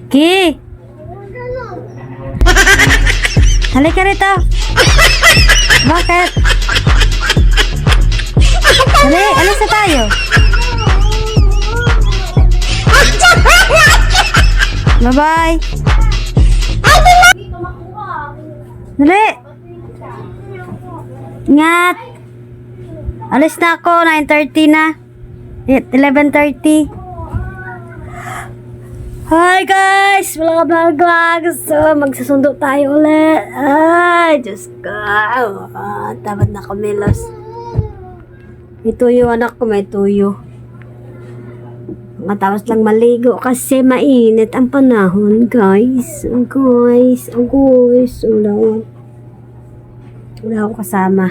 Ki! Halika rito. Bakit? Dali, alis na tayo. Bye-bye. Dali. Ingat. Alis na ako. 9:30 na. 11:30. Hi guys! Welcome back vlog. So, magsusundo tayo ulit. Ay, Diyos ko. Tamad na kumilos. May tuyo anak ko, may tuyo. Matapos lang maligo kasi mainit ang panahon, guys. Guys. Wala akong kasama.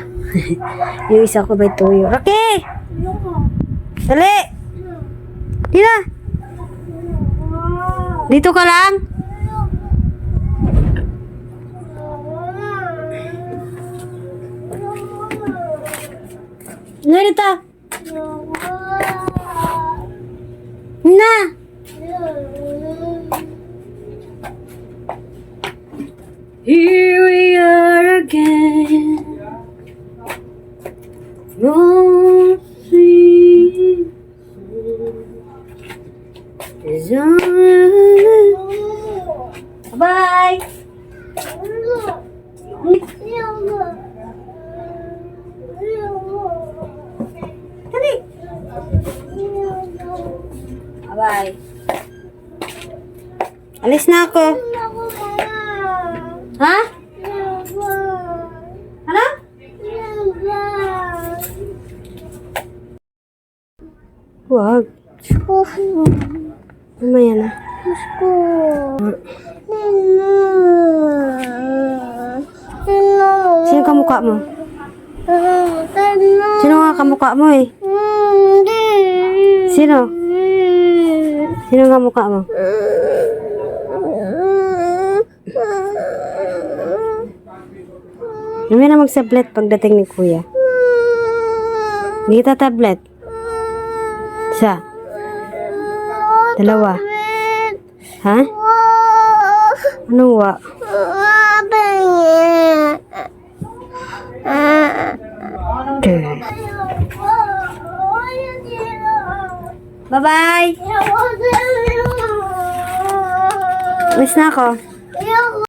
Yung isa ko may tuyo. Rocky! Dali! Dina! Dito ka lang? Dito! Na! Here we are again. Won't see. Bye. Dali. Bye. Alis na ako. Ha? Ano? Wag. Mamaya na. Sino kamukha mo? Sino nga kamukha mo eh? Sino? Sino kamukha mo? Mamaya na mag-tablet pagdating ni kuya. Hindi kita tablet. Isa. Dalawa. Ha? Ano wa? Okay. Bye-bye. Alis na ako.